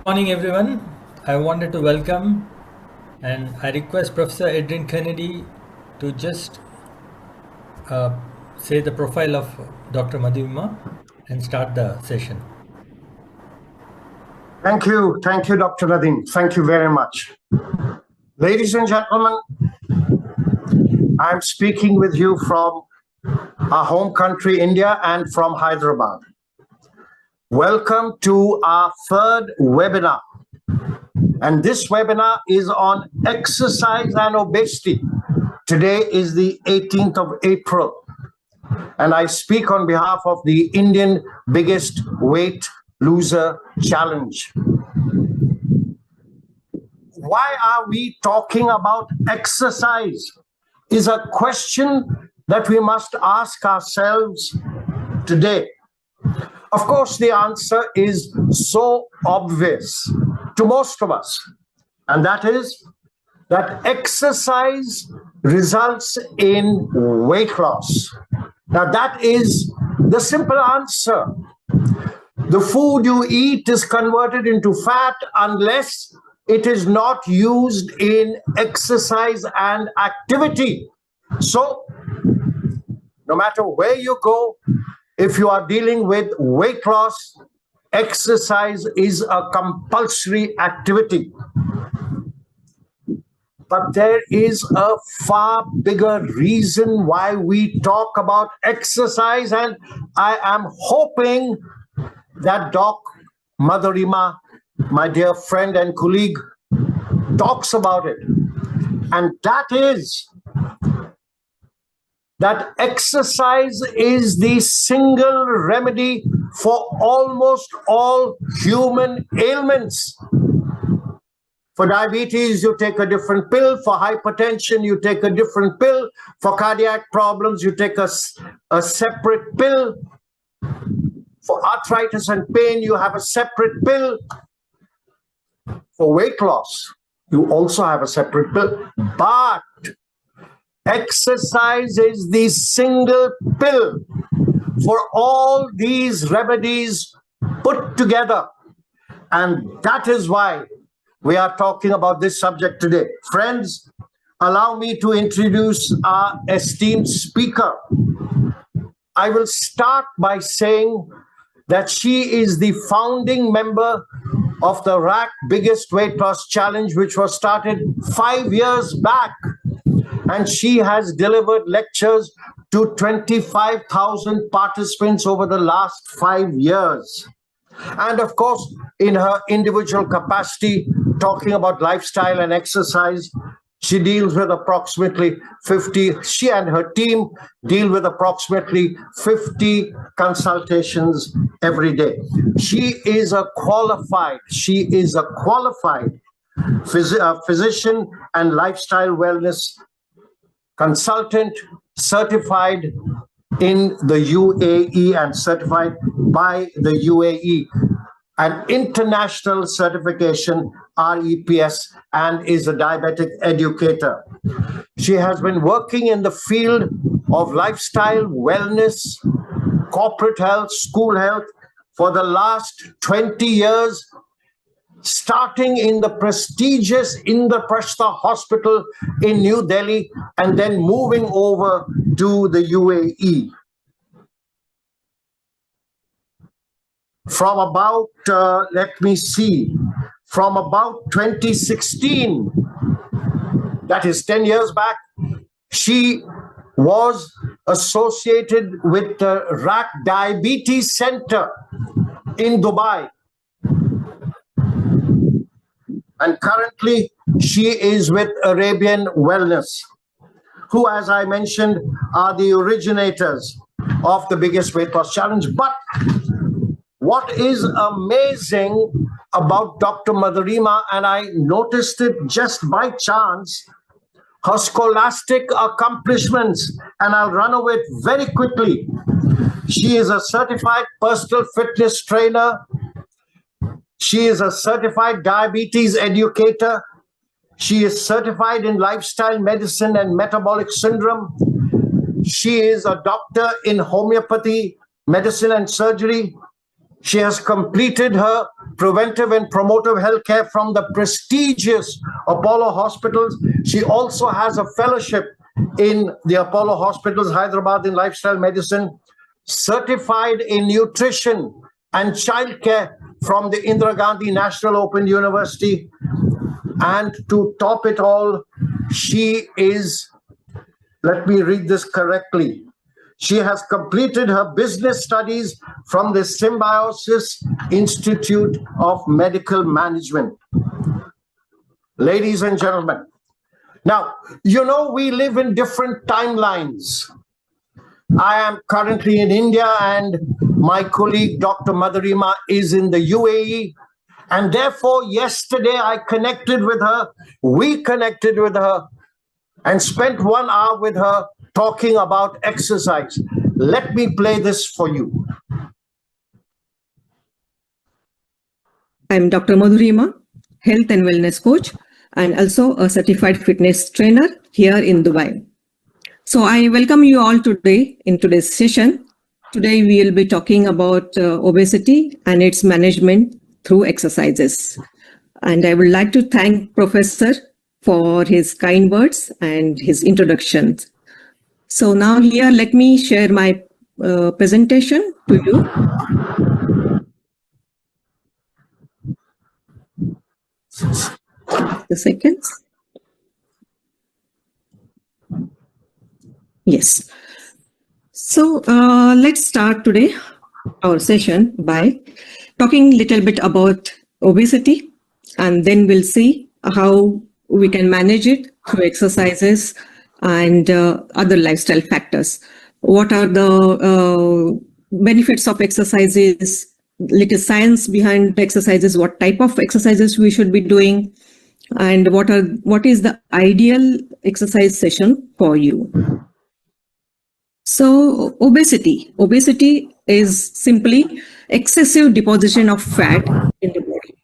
Morning, everyone. I wanted to welcome and I request Professor Adrian Kennedy to just say the profile of Dr. Madhurima and start the session. Thank you, Dr. Nadeem. Thank you very much. Ladies and gentlemen, I'm speaking with you from our home country, India, and from Hyderabad. Welcome to our third webinar. And this webinar is on exercise and obesity. Today is the 18th of April. And I speak on behalf of the Indian Biggest Weight Loser Challenge. Why are we talking about exercise? Is a question that we must ask ourselves today. Of course, the answer is so obvious to most of us, and that is that exercise results in weight loss. Now, that is the simple answer. The food you eat is converted into fat unless it is not used in exercise and activity. So, no matter where you go, if you are dealing with weight loss, exercise is a compulsory activity. But there is a far bigger reason why we talk about exercise, and I am hoping that Doc Madhurima, my dear friend and colleague, talks about it. And that is that exercise is the single remedy for almost all human ailments. For diabetes, you take a different pill. For hypertension, you take a different pill. For cardiac problems, you take a separate pill. For arthritis and pain, you have a separate pill. For weight loss, you also have a separate pill. But exercise is the single pill for all these remedies put together. And that is why we are talking about this subject today. Friends, allow me to introduce our esteemed speaker. I will start by saying that she is the founding member of the RAC Biggest Weight Loss Challenge, which was started 5 years back. And she has delivered lectures to 25,000 participants over the last 5 years. And of course, in her individual capacity, talking about lifestyle and exercise, she deals with approximately 50, she and her team deal with approximately 50 consultations every day. She is a qualified physician and lifestyle wellness consultant, certified in the UAE and certified by the UAE, an international certification, REPS, and is a diabetic educator. She has been working in the field of lifestyle, wellness, corporate health, school health for the last 20 years, starting in the prestigious Indraprastha Hospital in New Delhi and then moving over to the UAE. From about, from about 2016, that is 10 years back, she was associated with the RAC Diabetes Center in Dubai. And currently, she is with Arabian Wellness, who, as I mentioned, are the originators of the Biggest Weight Loss Challenge. But what is amazing about Dr. Madhurima, and I noticed it just by chance, her scholastic accomplishments, and I'll run over it very quickly. She is a certified personal fitness trainer. She is a certified diabetes educator. She is certified in lifestyle medicine and metabolic syndrome. She is a doctor in homeopathy, medicine and surgery. She has completed her preventive and promotive healthcare from the prestigious Apollo hospitals. She also has a fellowship in the Apollo hospitals, Hyderabad, in lifestyle medicine, certified in nutrition and childcare from the Indira Gandhi National Open University. And to top it all, she is, let me read this correctly, she has completed her business studies from the Symbiosis Institute of Medical Management. Ladies and gentlemen, now, you know, we live in different timelines. I am currently in India and my colleague, Dr. Madhurima, is in the UAE. And therefore, yesterday I connected with her, we connected with her and spent 1 hour with her talking about exercise. Let me play this for you. I'm Dr. Madhurima, health and wellness coach, and also a certified fitness trainer here in Dubai. So I welcome you all today in today's session. Today we will be talking about obesity and its management through exercises. And I would like to thank Professor for his kind words and his introduction. So now here, let me share my presentation to you. The seconds. Yes. So let's start today our session by talking a little bit about obesity, and then we'll see how we can manage it through exercises and other lifestyle factors. What are the benefits of exercises, little science behind exercises, what type of exercises we should be doing, and what is the ideal exercise session for you. So obesity is simply excessive deposition of fat in the body.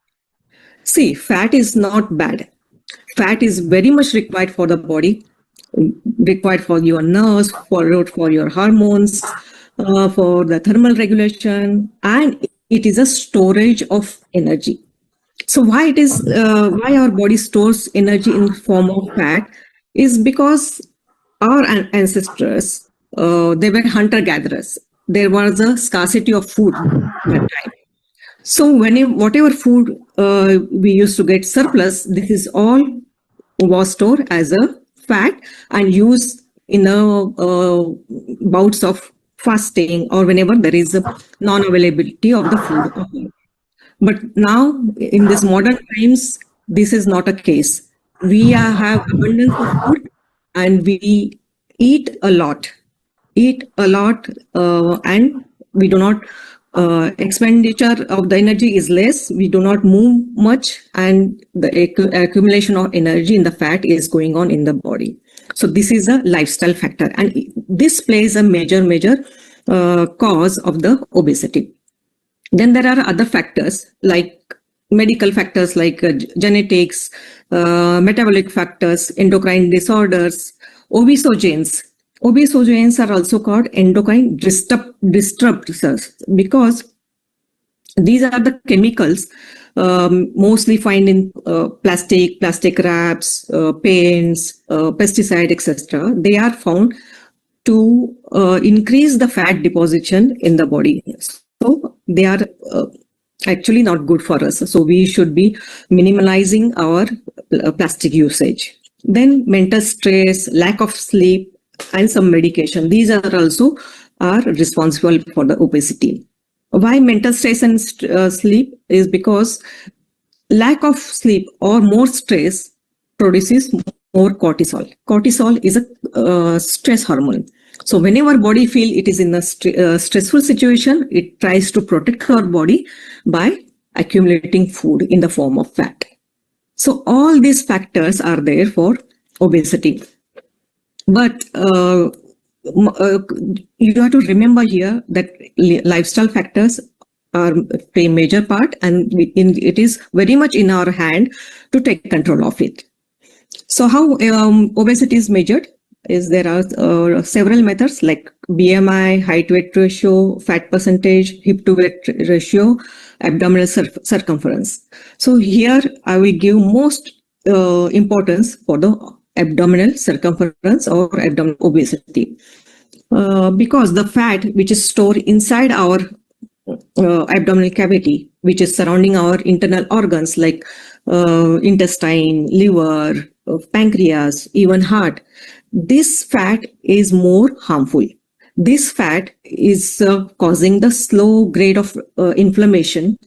See, fat is not bad. Fat is very much required for the body, required for your nerves, for your hormones, for the thermal regulation, and it is a storage of energy. So why our body stores energy in the form of fat is because our ancestors, they were hunter-gatherers. There was a scarcity of food at that time. So whatever food we used to get surplus, this is all was stored as a fat and used in bouts of fasting or whenever there is a non-availability of the food. But now in this modern times, this is not a case. We have abundance of food and we eat a lot, and we do not expenditure of the energy is less, we do not move much, and the accumulation of energy in the fat is going on in the body. So this is a lifestyle factor, and this plays a major cause of the obesity. Then there are other factors like medical factors like genetics, metabolic factors, endocrine disorders, obesogens. Obesogens are also called endocrine disruptors because these are the chemicals mostly found in plastic wraps, paints, pesticide, etc. They are found to increase the fat deposition in the body. So they are actually not good for us. So we should be minimalizing our plastic usage. Then mental stress, lack of sleep, and some medication. These are also responsible for the obesity. Why mental stress and sleep is because lack of sleep or more stress produces more cortisol. Cortisol is a stress hormone. So whenever body feel it is in a stressful situation, it tries to protect our body by accumulating food in the form of fat. So all these factors are there for obesity. But you have to remember here that lifestyle factors are a major part, and it is very much in our hand to take control of it. So how obesity is measured? is there are several methods like BMI, height weight ratio, fat percentage, hip to weight ratio, abdominal circumference. So here I will give most importance for the abdominal circumference or abdominal obesity. Because the fat which is stored inside our abdominal cavity, which is surrounding our internal organs like intestine, liver, pancreas, even heart, this fat is more harmful. This fat is causing the slow grade of inflammation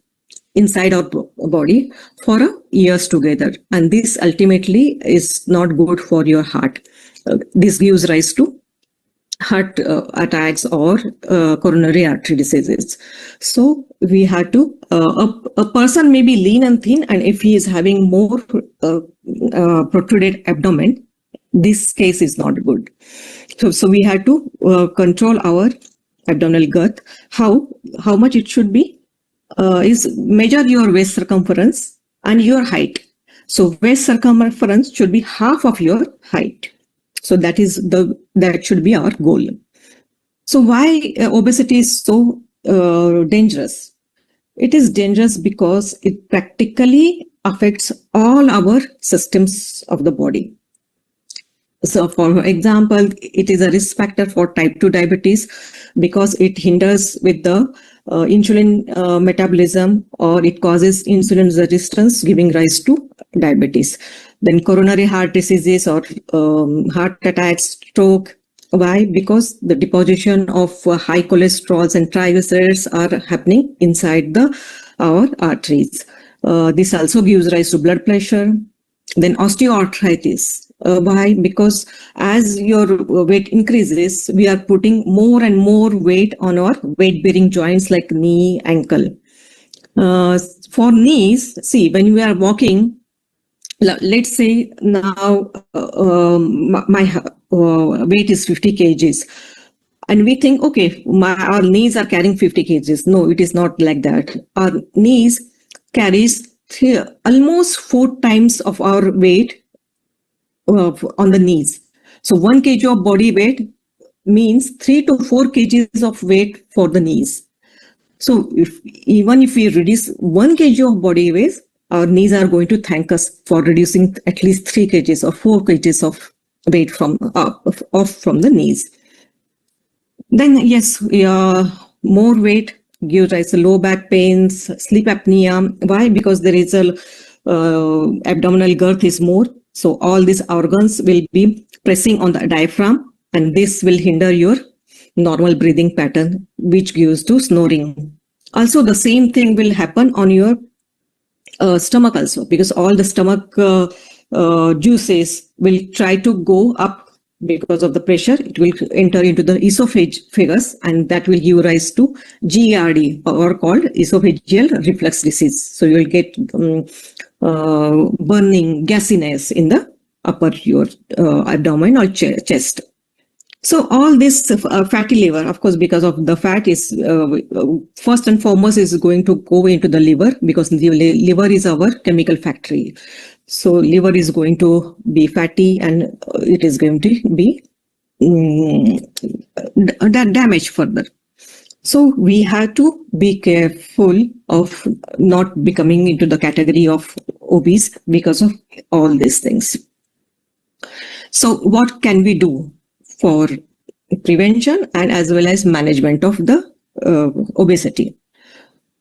inside our body for years together, and this ultimately is not good for your heart. This gives rise to heart attacks or coronary artery diseases. So we have to, a person may be lean and thin, and if he is having more protruded abdomen, this case is not good. So we have to control our abdominal girth. How much it should be is measure your waist circumference and your height. So waist circumference should be half of your height. So that should be our goal. So why obesity is so dangerous? It is dangerous because it practically affects all our systems of the body. So for example, it is a risk factor for type 2 diabetes because it hinders with the insulin metabolism, or it causes insulin resistance, giving rise to diabetes. Then coronary heart diseases or heart attacks, stroke. Why? Because the deposition of high cholesterols and triglycerides are happening inside our arteries. This also gives rise to blood pressure. Then osteoarthritis. Why? Because as your weight increases, we are putting more and more weight on our weight-bearing joints like knee, ankle. For knees, see, when we are walking, let's say now my weight is 50 kgs. And we think, okay, our knees are carrying 50 kgs. No, it is not like that. Our knees carries almost 4 times of our weight on the knees. So 1 kg of body weight means 3 to 4 kgs of weight for the knees. So even if we reduce 1 kg of body weight, our knees are going to thank us for reducing at least 3 kgs or 4 kgs of weight off from the knees. Then yes, more weight gives rise to low back pains, sleep apnea. Why? Because there is a abdominal girth is more. So all these organs will be pressing on the diaphragm, and this will hinder your normal breathing pattern, which gives to snoring. Also, the same thing will happen on your stomach also, because all the stomach juices will try to go up because of the pressure. It will enter into the esophagus, and that will give rise to GERD, or called esophageal reflux disease. So you will get burning, gassiness in the upper your abdomen or chest. So all this fatty liver, of course, because of the fat is first and foremost is going to go into the liver, because the liver is our chemical factory. So liver is going to be fatty, and it is going to be damaged further. So we have to be careful of not becoming into the category of obese because of all these things. So what can we do for prevention and as well as management of the obesity?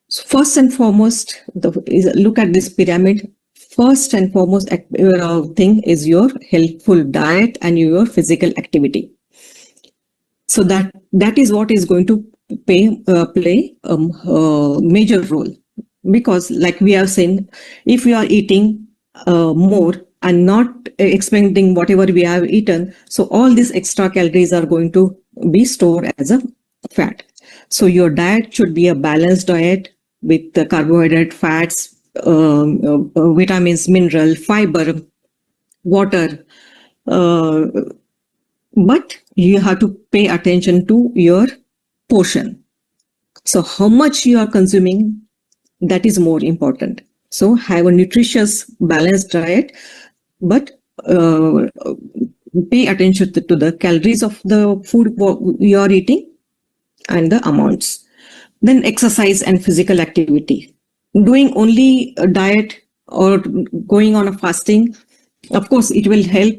So first and foremost, look at this pyramid. First and foremost thing is your healthful diet and your physical activity. So that is what is going to play a major role, because like we have seen, if we are eating more and not expending whatever we have eaten, so all these extra calories are going to be stored as a fat. So your diet should be a balanced diet with the carbohydrate, fats, vitamins, mineral, fiber, water, but you have to pay attention to your portion. So how much you are consuming, that is more important. So have a nutritious, balanced diet, but pay attention to the calories of the food you are eating and the amounts. Then exercise and physical activity. Doing only a diet or going on a fasting, of course, it will help.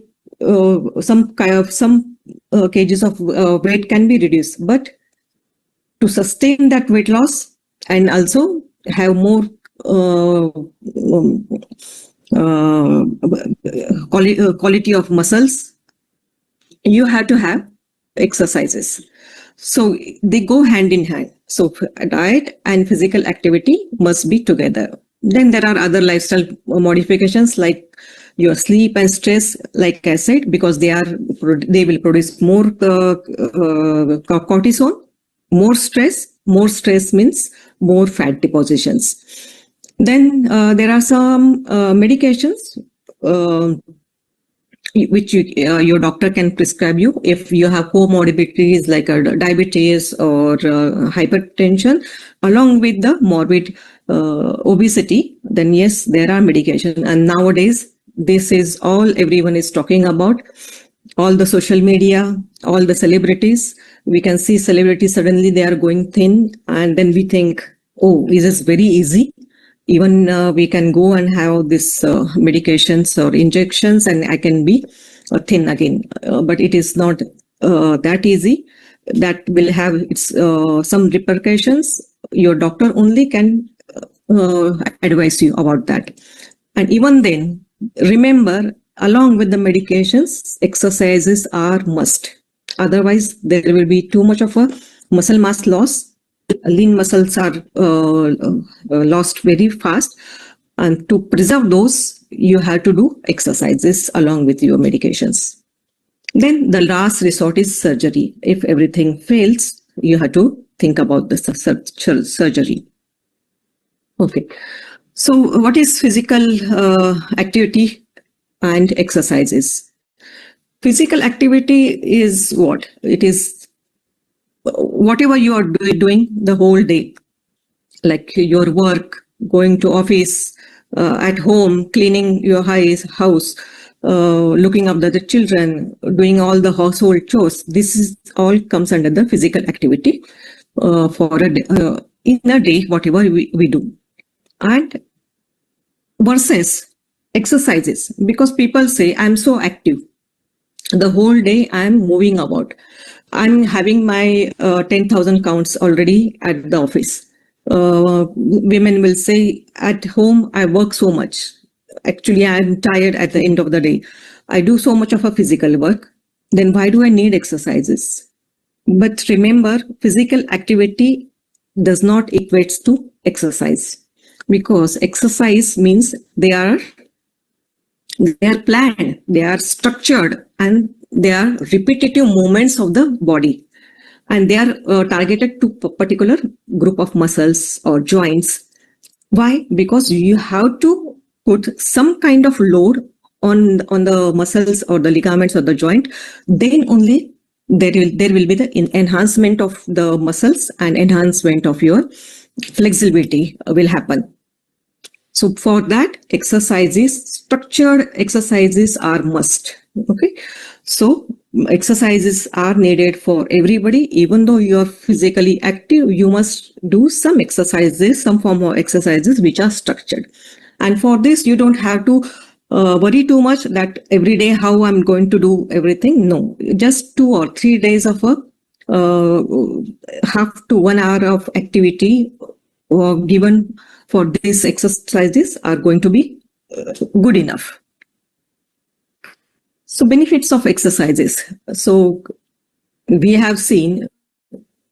Some kgs of weight can be reduced, but to sustain that weight loss and also have more quality of muscles, you have to have exercises. So they go hand in hand. So diet and physical activity must be together. Then there are other lifestyle modifications like your sleep and stress, like I said, because they will produce more cortisol, more stress. More stress means more fat depositions. Then there are some medications which your doctor can prescribe you if you have comorbidities like diabetes or hypertension, along with the morbid obesity. Then yes, there are medication, and nowadays this is all everyone is talking about. All the social media, all the celebrities, we can see celebrities suddenly they are going thin, and then we think, oh, is this very easy? Even we can go and have this medications or injections and I can be thin again. But it is not that easy. That will have its some repercussions. Your doctor only can advise you about that. And even then, remember, along with the medications, exercises are must. Otherwise, there will be too much of a muscle mass loss. Lean muscles are lost very fast, and to preserve those, you have to do exercises along with your medications. Then the last resort is surgery. If everything fails, you have to think about the surgery. Okay. So what is physical activity and exercises? Physical activity is what? It is whatever you are doing the whole day, like your work, going to office, at home, cleaning your house, looking after the children, doing all the household chores. This is all comes under the physical activity for in a day, whatever we do. And versus exercises, because people say, I'm so active. The whole day I'm moving about. I'm having my 10,000 counts already at the office. Women will say, at home, I work so much. Actually, I'm tired at the end of the day. I do so much of a physical work. Then why do I need exercises? But remember, physical activity does not equate to exercise, because exercise means they are planned, they are structured, and they are repetitive movements of the body, and they are targeted to a particular group of muscles or joints. Why? Because you have to put some kind of load on the muscles or the ligaments or the joint. Then only there will be the enhancement of the muscles and enhancement of your flexibility will happen. So for that, exercises, structured exercises are must. Okay. So exercises are needed for everybody. Even though you are physically active, you must do some exercises, some form of exercises which are structured. And for this, you don't have to worry too much that every day how I'm going to do everything. No, just 2 or 3 days of a half to 1 hour of activity given for these exercises are going to be good enough. So benefits of exercises. So we have seen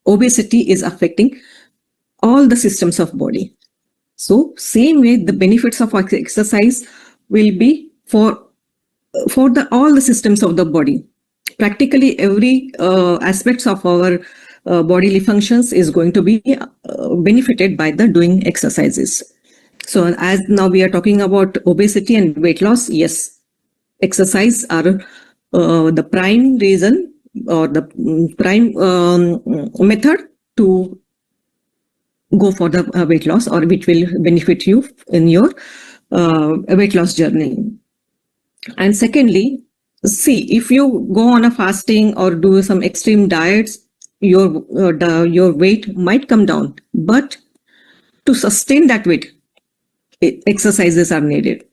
obesity is affecting all the systems of body. So same way, the benefits of exercise will be for all the systems of the body. Practically every aspects of our bodily functions is going to be benefited by the doing exercises. So as now we are talking about obesity and weight loss, yes, exercise are the prime reason or the prime method to go for the weight loss, or which will benefit you in your weight loss journey. And secondly, See, if you go on a fasting or do some extreme diets, your weight might come down, but to sustain that weight, exercises are needed.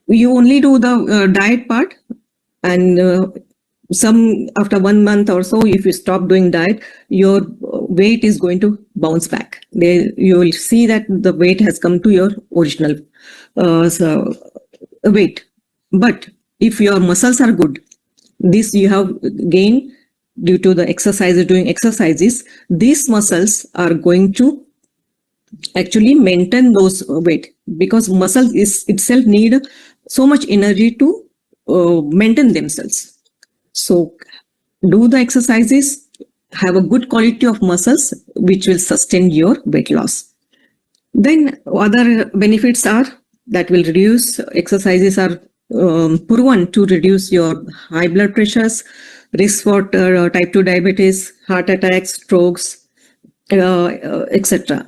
You only do the diet part, and some after 1 month or so, if you stop doing diet, your weight is going to bounce back. You will see that the weight has come to your original weight. But if your muscles are good, this you have gained due to the exercises, doing exercises, these muscles are going to actually maintain those weight, because muscles is itself need so much energy to maintain themselves. So do the exercises, have a good quality of muscles, which will sustain your weight loss. Then other benefits are that will reduce, exercises are proven to reduce your high blood pressures, risk for type 2 diabetes, heart attacks, strokes, etc.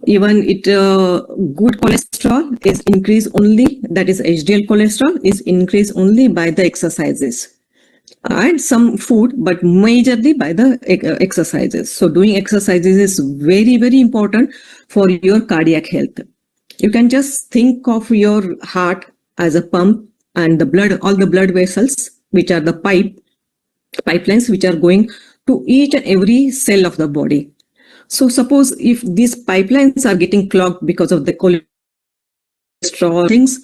Even good cholesterol is increased only, that is HDL cholesterol is increased only by the exercises and some food, but majorly by the exercises. So doing exercises is very, very important for your cardiac health. You can just think of your heart as a pump, and the blood, all the blood vessels, which are the pipelines which are going to each and every cell of the body. So suppose if these pipelines are getting clogged because of the cholesterol things,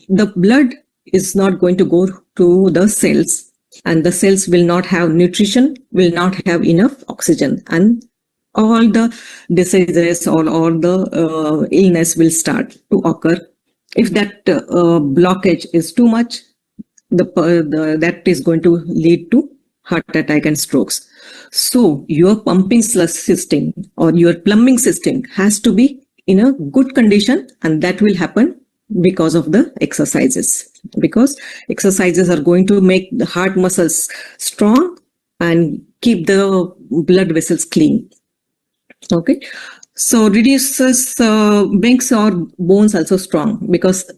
the blood is not going to go to the cells, and the cells will not have nutrition, will not have enough oxygen, and all the diseases or all the illness will start to occur. If that blockage is too much, that is going to lead to heart attack and strokes. So your pumping system or your plumbing system has to be in a good condition, and that will happen because of the exercises, because exercises are going to make the heart muscles strong and keep the blood vessels clean. Okay, so reduces, makes our bones also strong, because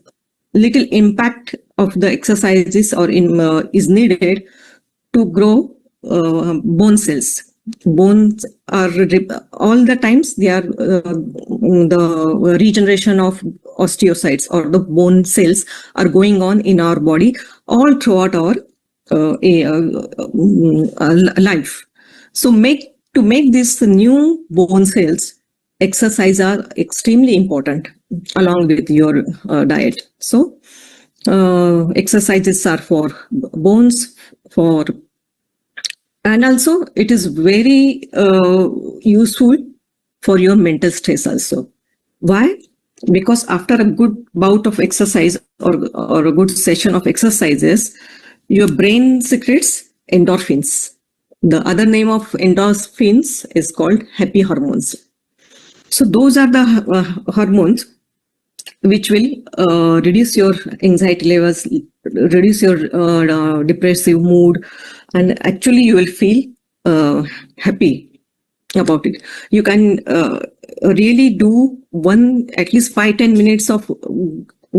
little impact of the exercises or is needed to grow bone cells. Bones are all the times they are the regeneration of osteocytes or the bone cells are going on in our body all throughout our life. So to make these new bone cells, exercise are extremely important along with your diet. So exercises are for bones, and also it is very useful for your mental stress also. Why? Because after a good bout of exercise or a good session of exercises, your brain secretes endorphins. The other name of endorphins is called happy hormones. So those are the hormones which will reduce your anxiety levels, reduce your depressive mood, and actually you will feel happy about it. You can really do at least 5-10 minutes of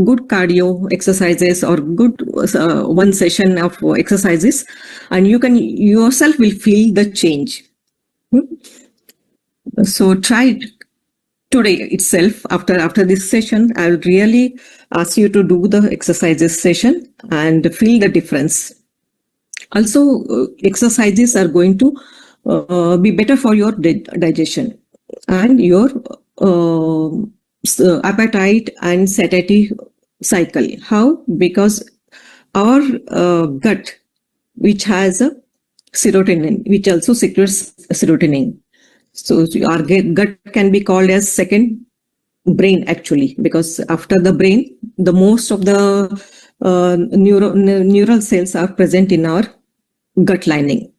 good cardio exercises or good one session of exercises, and you can yourself will feel the change. So try today itself. After this session, I will really ask you to do the exercises session and feel the difference. Also, exercises are going to be better for your digestion and your appetite and satiety cycle. How? Because our gut, which has a serotonin, which also secretes serotonin. So our gut can be called as second brain actually, because after the brain, the most of the neural cells are present in our gut lining.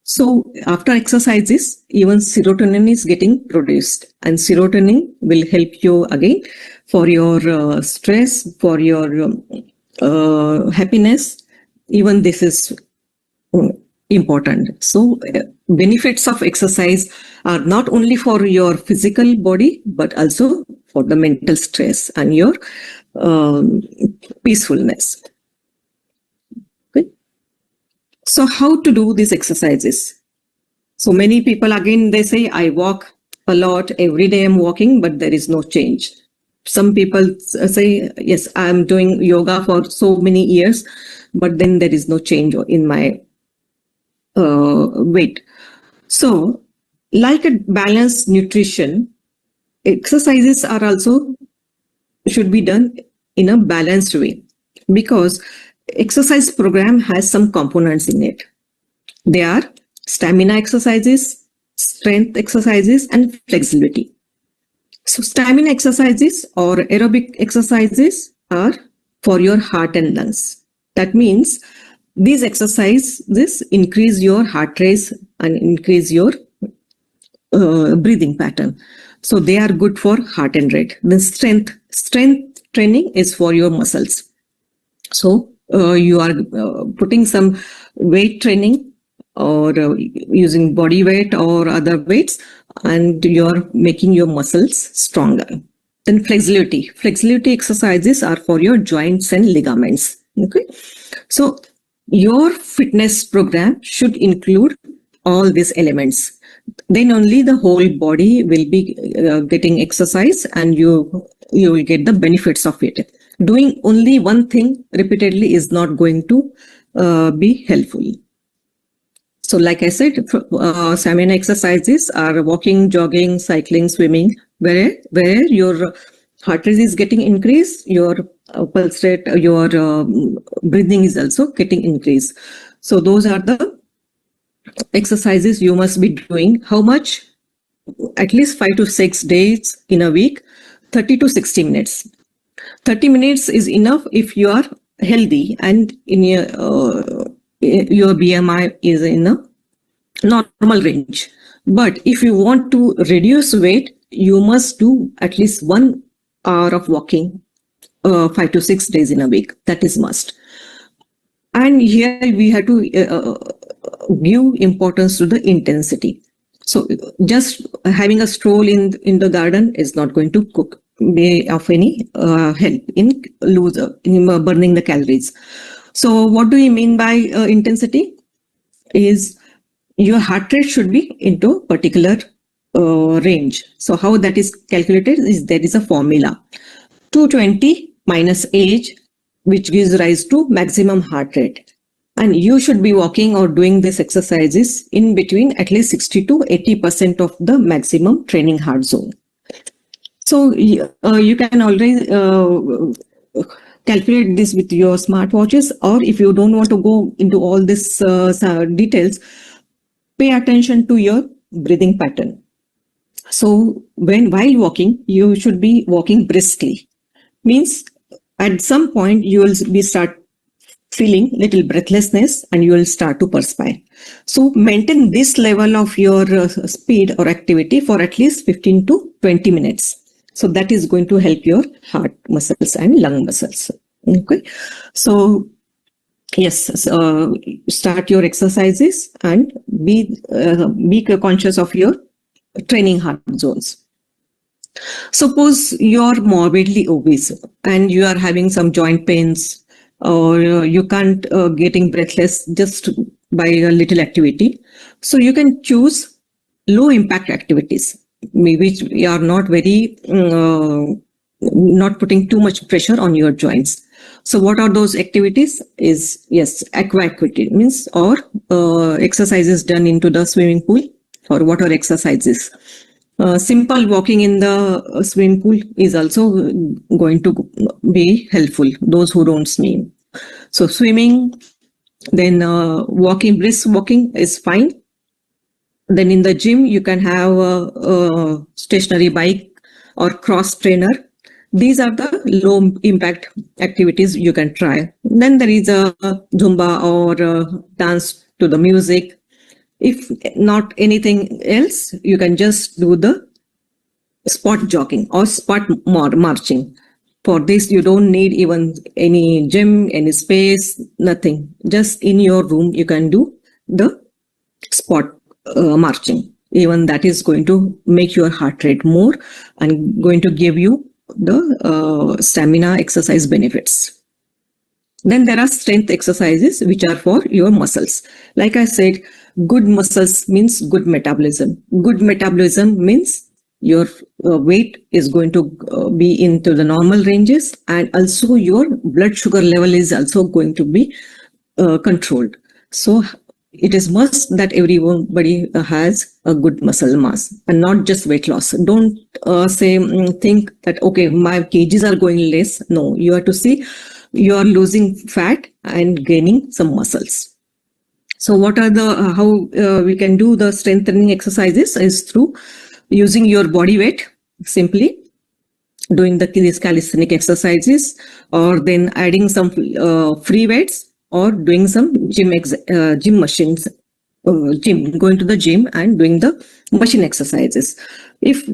So after exercises, even serotonin is getting produced, and serotonin will help you again for your stress, for your happiness. Even this is important. So benefits of exercise are not only for your physical body, but also for the mental stress and your peacefulness. Okay. So how to do these exercises? So many people, again, they say, I walk a lot, every day I'm walking, but there is no change. Some people say, yes, I'm doing yoga for so many years, but then there is no change in my weight. So like a balanced nutrition, exercises are also should be done in a balanced way, because exercise program has some components in it. They are stamina exercises, strength exercises, and flexibility. So stamina exercises or aerobic exercises are for your heart and lungs. That means these exercises increase your heart rate and increase your breathing pattern. So they are good for heart and rate. The strength training is for your muscles. So you are putting some weight training or using body weight or other weights, and you are making your muscles stronger. Then flexibility exercises are for your joints and ligaments. Okay, so your fitness program should include all these elements. Then only the whole body will be getting exercise, and you will get the benefits of it. Doing only one thing repeatedly is not going to be helpful. So like I said, stamina exercises are walking, jogging, cycling, swimming, where your heart rate is getting increased, your pulse rate, your breathing is also getting increased. So those are the exercises you must be doing. How much? At least 5 to 6 days in a week, 30 to 60 minutes. 30 minutes is enough if you are healthy and in your BMI is in a normal range. But if you want to reduce weight, you must do at least 1 hour of walking 5 to 6 days in a week. That is must. And here we have to give importance to the intensity. So just having a stroll in the garden is not going to be of any help in burning the calories. So what do we mean by intensity? Is your heart rate should be into particular range. So how that is calculated is there is a formula. 220 minus age, which gives rise to maximum heart rate. And you should be walking or doing these exercises in between at least 60 to 80% of the maximum training heart zone. So you can already calculate this with your smartwatches, or if you don't want to go into all these details, pay attention to your breathing pattern. So while walking, you should be walking briskly. Means at some point you will start feeling little breathlessness and you will start to perspire. So maintain this level of your speed or activity for at least 15 to 20 minutes. So that is going to help your heart muscles and lung muscles. Okay. So yes, start your exercises and be conscious of your training heart zones. Suppose you are morbidly obese and you are having some joint pains, or you can't getting breathless just by a little activity. So you can choose low impact activities, which are not very not putting too much pressure on your joints. So what are those activities? Is yes, aqua activity means or exercises done into the swimming pool or water exercises. Simple walking in the swimming pool is also going to be helpful, those who don't swim. So swimming, then walking, brisk walking is fine. Then in the gym, you can have a stationary bike or cross trainer. These are the low impact activities you can try. Then there is a Zumba or dance to the music. If not anything else, you can just do the spot jogging or spot marching. For this, you don't need even any gym, any space, nothing. Just in your room, you can do the spot marching. Even that is going to make your heart rate more and going to give you the stamina exercise benefits. Then there are strength exercises, which are for your muscles. Like I said, good muscles means good metabolism. Good metabolism means your weight is going to be into the normal ranges, and also your blood sugar level is also going to be controlled. So it is must that everybody has a good muscle mass and not just weight loss. Don't think that, okay, my kgs are going less. No, you have to see you are losing fat and gaining some muscles. So what are the how we can do the strengthening exercises is through using your body weight, simply doing these calisthenic exercises, or then adding some free weights, or doing some gym machines, going to the gym and doing the machine exercises. If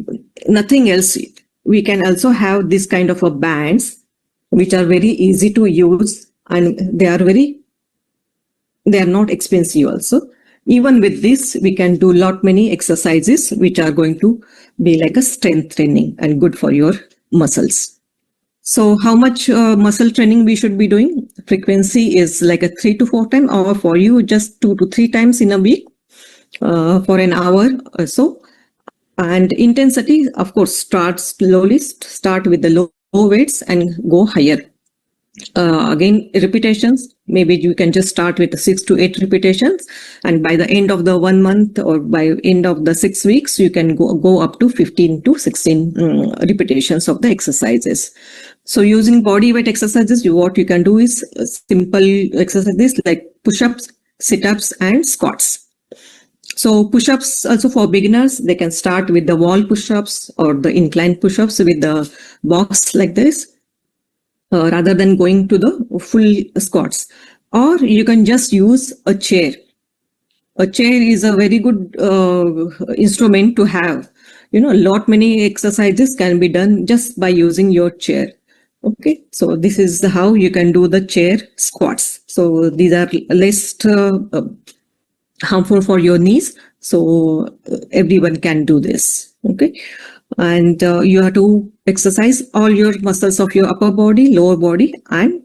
nothing else, we can also have this kind of a bands which are very easy to use, and they are not expensive also. Even with this, we can do many exercises which are going to be like a strength training and good for your muscles. So how much muscle training we should be doing? Frequency is like a 3 to 4 times, or for you just 2 to 3 times in a week for an hour or so. And intensity, of course, start slowly, start with the low weights and go higher. Again, repetitions, maybe you can just start with 6 to 8 repetitions, and by the end of the 1 month or by end of the 6 weeks, you can go up to 15 to 16 repetitions of the exercises. So using body weight exercises, what you can do is simple exercises like push-ups, sit-ups, and squats. So push-ups also for beginners, they can start with the wall push-ups or the incline push-ups with the box like this, rather than going to the full squats. Or you can just use a chair. A chair is a very good instrument to have. Many exercises can be done just by using your chair. Okay, so this is how you can do the chair squats. So these are less harmful for your knees. So everyone can do this. Okay. And you have to exercise all your muscles of your upper body, lower body, and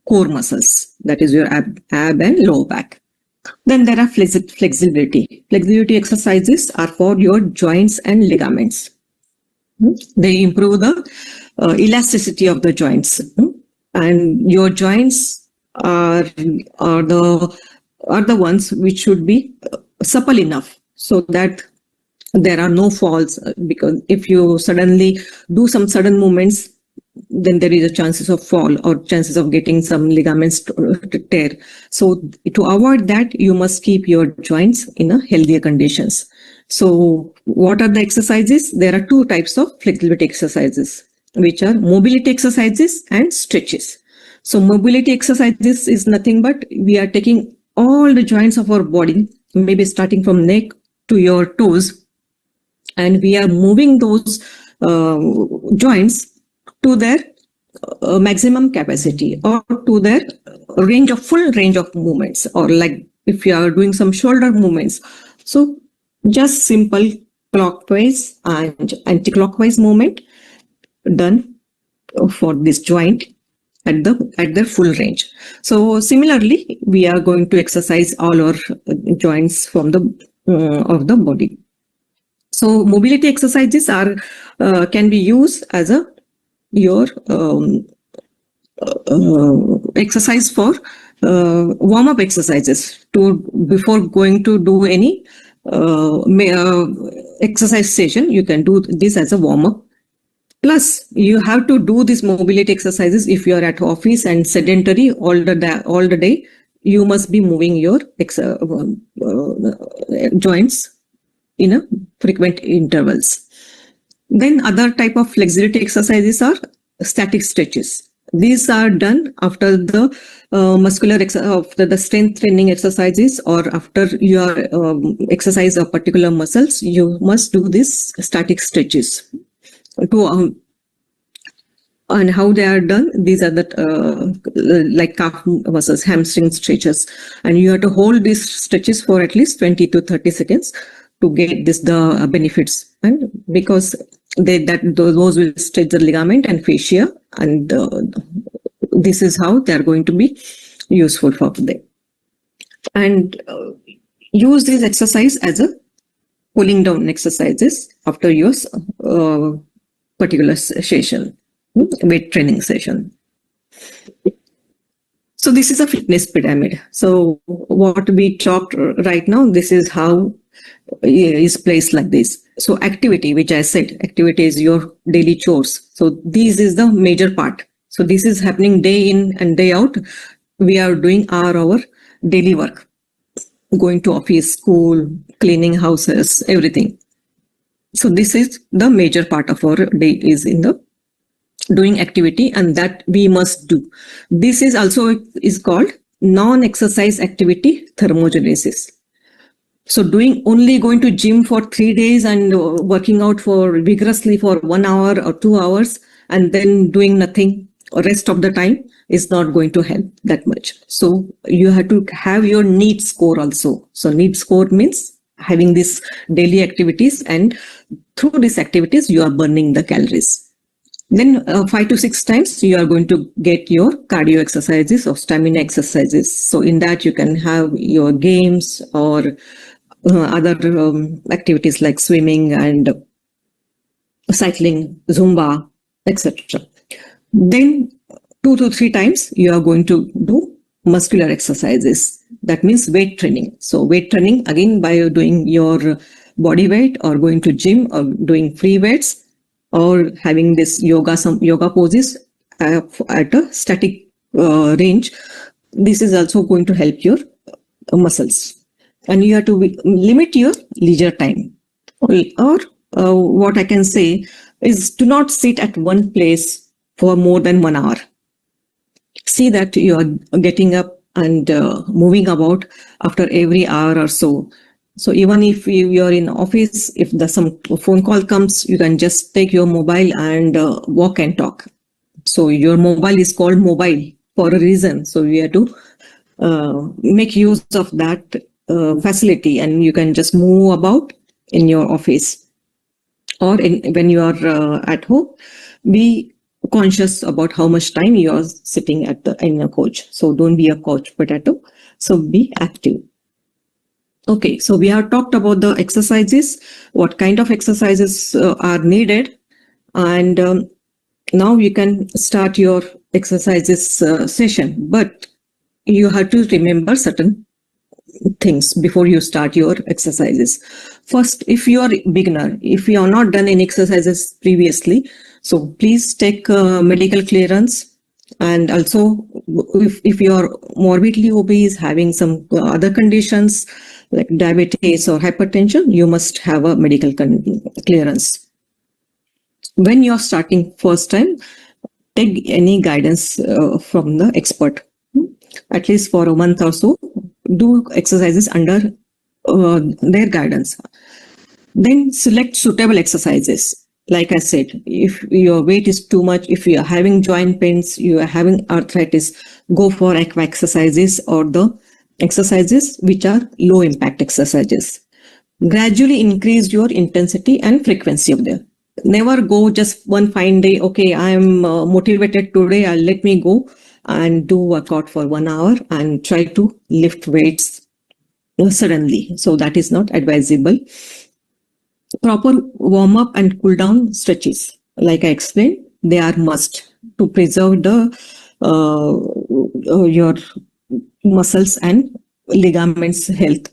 core muscles. That is your ab and lower back. Then there are flexibility. Flexibility exercises are for your joints and ligaments. They improve the elasticity of the joints, and your joints are the ones which should be supple enough so that there are no falls, because if you suddenly do some sudden movements, then there is a chances of fall or chances of getting some ligaments to tear. So to avoid that, you must keep your joints in a healthier conditions. So what are the exercises? There are 2 types of flexibility exercises, which are mobility exercises and stretches. So mobility exercises is nothing but we are taking all the joints of our body, maybe starting from neck to your toes, and we are moving those joints to their maximum capacity or to their full range of movements, or like if you are doing some shoulder movements. So just simple clockwise and anti-clockwise movement done for this joint at their full range. So similarly, we are going to exercise all our joints from the of the body. So mobility exercises are can be used as your exercise for warm-up exercises before going to do any exercise session. You can do this as a warm-up. Plus, you have to do these mobility exercises if you are at office and sedentary all the day. You must be moving your joints in a frequent intervals. Then other type of flexibility exercises are static stretches. These are done after the after the strength training exercises, or after you are exercise of particular muscles. You must do these static stretches. And how they are done, these are the like calf muscles, hamstring stretches, and you have to hold these stretches for at least 20 to 30 seconds to get the benefits, and because those will stretch the ligament and fascia, and this is how they are going to be useful for them. And use this exercise as a cooling down exercises after your particular session, weight training session. So this is a fitness pyramid. So what we talked right now, this is how is placed like this. So activity, which I said, activity is your daily chores. So this is the major part. So this is happening day in and day out. We are doing our daily work, going to office, school, cleaning houses, everything. So this is the major part of our day is in the doing activity, and that we must do. This is also is called non-exercise activity thermogenesis. So only going to gym for 3 days and working out for vigorously for 1 hour or 2 hours and then doing nothing or rest of the time is not going to help that much. So you have to have your need score also. So need score means having these daily activities, and through these activities you are burning the calories. Then 5 to 6 times you are going to get your cardio exercises or stamina exercises. So in that you can have your games or other activities like swimming and cycling, Zumba, etc. Then 2 to 3 times you are going to do muscular exercises. That means weight training. So weight training again by doing your body weight or going to gym or doing free weights or having this some yoga poses at a static range. This is also going to help your muscles. And you have to limit your leisure time. Or what I can say is do not sit at one place for more than 1 hour. See that you are getting up and moving about after every hour or so. So even if you're in office, if some phone call comes, you can just take your mobile and walk and talk. So your mobile is called mobile for a reason. So we have to make use of that facility, and you can just move about in your office or when you are at home. Be conscious about how much time you are sitting in a couch. So don't be a couch potato. So be active. Okay, so we have talked about the exercises, what kind of exercises are needed, and now you can start your exercises session. But you have to remember certain things before you start your exercises. First, if you are a beginner, if you have not done any exercises previously, so please take medical clearance. And also, if you are morbidly obese, having some other conditions like diabetes or hypertension, you must have a medical clearance. When you are starting first time, take any guidance from the expert. At least for a month or so, do exercises under their guidance. Then select suitable exercises. Like I said, if your weight is too much, if you are having joint pains, you are having arthritis, go for aqua exercises or the exercises which are low impact exercises. Gradually increase your intensity and frequency of them. Never go just one fine day, okay, I am motivated today, let me go and do workout for 1 hour and try to lift weights suddenly. So that is not advisable. Proper warm up and cool down stretches, like I explained, they are must to preserve the your muscles and ligaments health.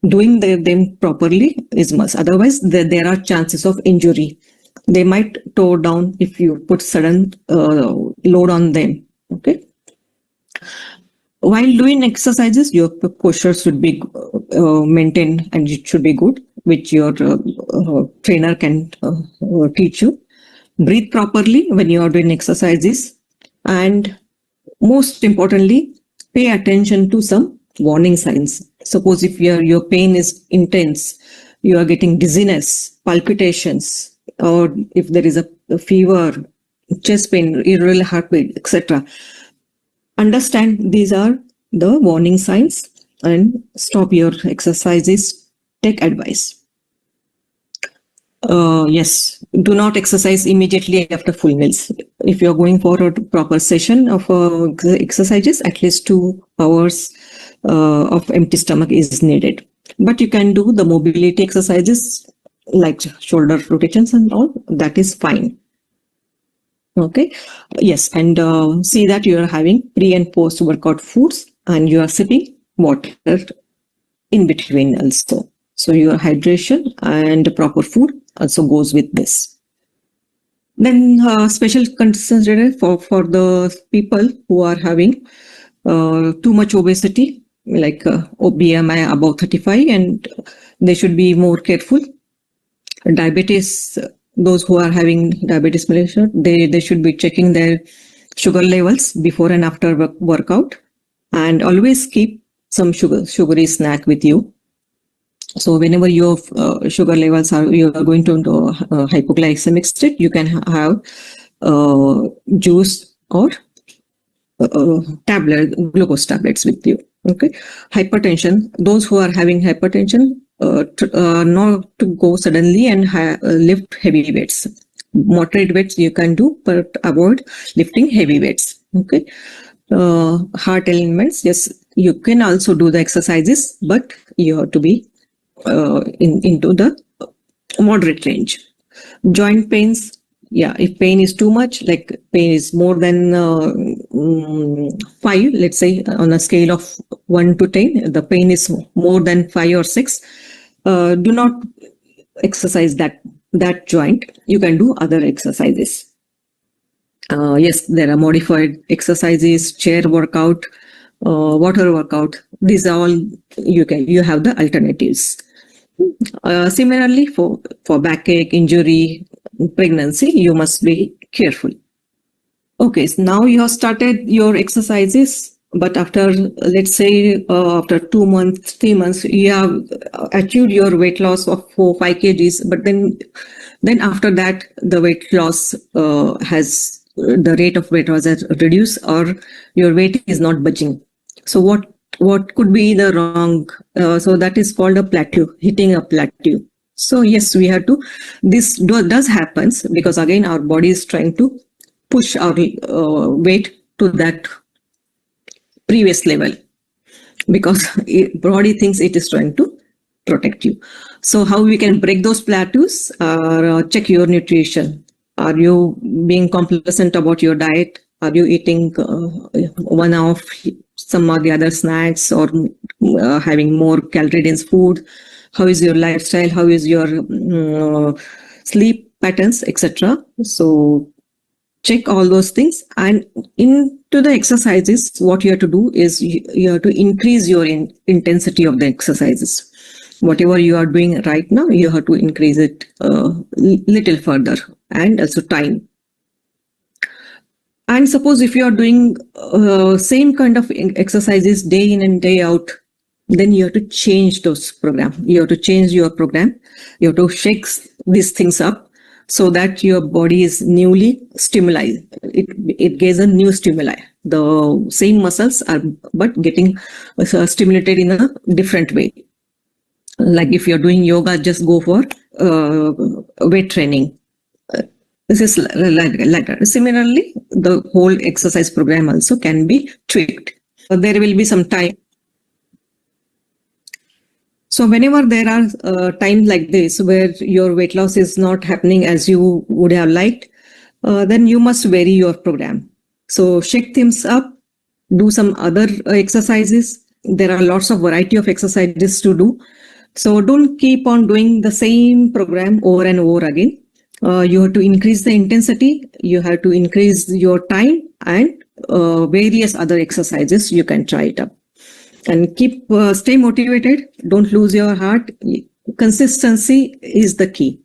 Doing them properly is must. Otherwise, there are chances of injury. They might tore down if you put sudden load on them. Okay. While doing exercises, your posture should be maintained and it should be good, which your trainer can teach you. Breathe properly when you are doing exercises, and most importantly, pay attention to some warning signs. Suppose if your pain is intense, you are getting dizziness, palpitations, or if there is a fever, chest pain, irregular heartbeat, etc. Understand these are the warning signs and stop your exercises. Take advice. Yes, do not exercise immediately after full meals. if you're going for a proper session of exercises, at least 2 hours of empty stomach is needed. But you can do the mobility exercises like shoulder rotations and all, that is fine. Okay. Yes. And see that you are having pre and post workout foods, and you are sipping water in between also. So your hydration and proper food also goes with this. Then special consideration for the people who are having too much obesity, like BMI above 35, and they should be more careful. Diabetes, those who are having diabetes mellitus, they should be checking their sugar levels before and after workout, and always keep some sugary snack with you. So whenever your sugar levels you are going to hypoglycemic state, you can have juice or glucose tablets with you. Okay. Hypertension, those who are having hypertension, not to go suddenly and lift heavy weights. Moderate weights you can do, but avoid lifting heavy weights. Okay. Heart elements, yes, you can also do the exercises, but you have to be into the moderate range. Joint pains, yeah, if pain is too much, like pain is more than 5, let's say on a scale of 1 to 10, the pain is more than 5 or 6, do not exercise that joint. You can do other exercises. Yes, there are modified exercises, chair workout, water workout. These are all you have the alternatives. Similarly, for backache, injury, pregnancy, you must be careful. Okay, so now you have started your exercises, but after, let's say, after 2 months, 3 months, you have achieved your weight loss of 4-5 kgs, but then after that, the weight loss the rate of weight loss has reduced, or your weight is not budging. So what could be the wrong? So that is called a plateau, hitting a plateau. So yes, we have to, this does happens because again, our body is trying to push our weight to that previous level, because body thinks it is trying to protect you. So how we can break those plateaus? Check your nutrition. Are you being complacent about your diet? Are you eating one of some of the other snacks, or having more calorie-dense food? How is your lifestyle? How is your sleep patterns, etc.? So check all those things. And into the exercises, what you have to do is you have to increase your intensity of the exercises. Whatever you are doing right now, you have to increase it little further, and also time. And suppose if you are doing same kind of exercises day in and day out, then you have to change those program. You have to change your program. You have to shake these things up so that your body is newly stimulated. It gets a new stimuli. The same muscles are but getting stimulated in a different way. Like if you're doing yoga, just go for weight training. This is like that. Similarly, the whole exercise program also can be tweaked. There will be some time. So whenever there are times like this where your weight loss is not happening as you would have liked, then you must vary your program. So shake things up, do some other exercises. There are lots of variety of exercises to do. So don't keep on doing the same program over and over again. You have to increase the intensity, you have to increase your time, and various other exercises you can try it up. And stay motivated, don't lose your heart. Consistency is the key.